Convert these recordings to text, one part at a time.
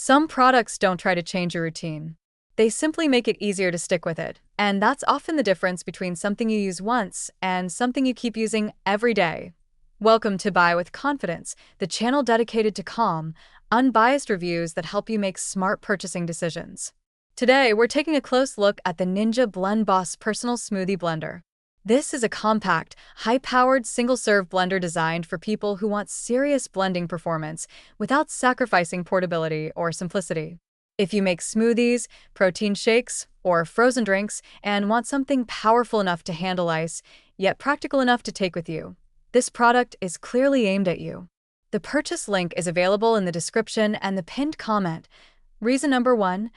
Some products don't try to change your routine. They simply make it easier to stick with it, and that's often the difference between something you use once and something you keep using every day. Welcome to Buy with Confidence, the channel dedicated to calm, unbiased reviews that help you make smart purchasing decisions. Today, we're taking a close look at the Ninja BlendBOSS Personal Smoothie Blender. This is a compact, high-powered single-serve blender designed for people who want serious blending performance without sacrificing portability or simplicity. If you make smoothies, protein shakes, or frozen drinks and want something powerful enough to handle ice, yet practical enough to take with you, this product is clearly aimed at you. The purchase link is available in the description and the pinned comment. Reason number 1,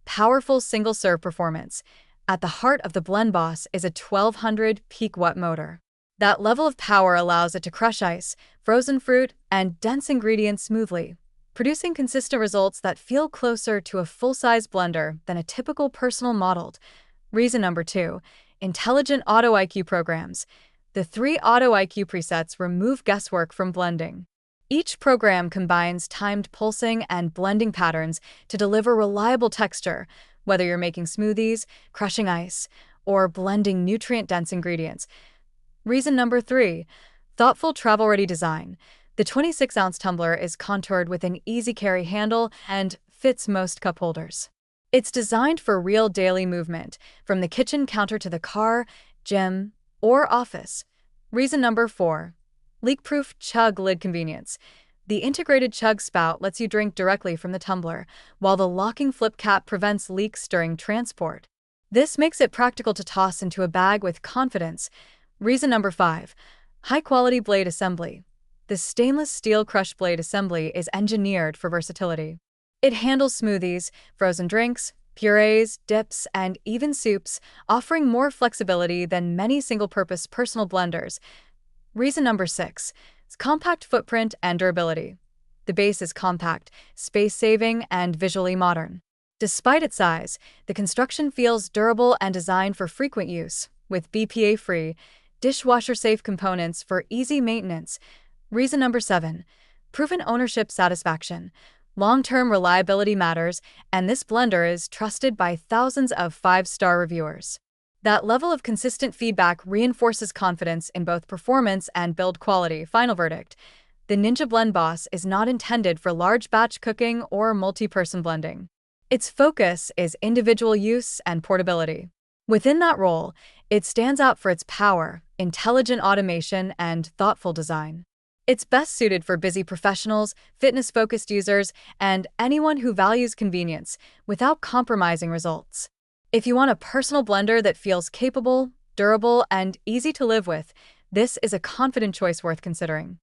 powerful single-serve performance. At the heart of the BlendBOSS is a 1200 peak watt motor. That level of power allows it to crush ice, frozen fruit, and dense ingredients smoothly, producing consistent results that feel closer to a full-size blender than a typical personal modeled. Reason number 2, intelligent Auto IQ programs. The 3 Auto IQ presets remove guesswork from blending. Each program combines timed pulsing and blending patterns to deliver reliable texture, whether you're making smoothies, crushing ice, or blending nutrient-dense ingredients. Reason number 3, thoughtful travel-ready design. The 26-ounce tumbler is contoured with an easy-carry handle and fits most cup holders. It's designed for real daily movement, from the kitchen counter to the car, gym, or office. Reason number 4, Leakproof chug lid convenience. The integrated chug spout lets you drink directly from the tumbler, while the locking flip cap prevents leaks during transport. This makes it practical to toss into a bag with confidence. Reason number 5, high-quality blade assembly. The stainless steel crush blade assembly is engineered for versatility. It handles smoothies, frozen drinks, purees, dips, and even soups, offering more flexibility than many single-purpose personal blenders. Reason number 6, compact footprint and durability. The base is compact, space-saving, and visually modern. Despite its size, the construction feels durable and designed for frequent use, with BPA-free, dishwasher-safe components for easy maintenance. Reason number 7, proven ownership satisfaction. Long-term reliability matters, and this blender is trusted by thousands of 5-star reviewers. That level of consistent feedback reinforces confidence in both performance and build quality. Final verdict, the Ninja BlendBOSS is not intended for large batch cooking or multi-person blending. Its focus is individual use and portability. Within that role, it stands out for its power, intelligent automation, and thoughtful design. It's best suited for busy professionals, fitness-focused users, and anyone who values convenience without compromising results. If you want a personal blender that feels capable, durable, and easy to live with, this is a confident choice worth considering.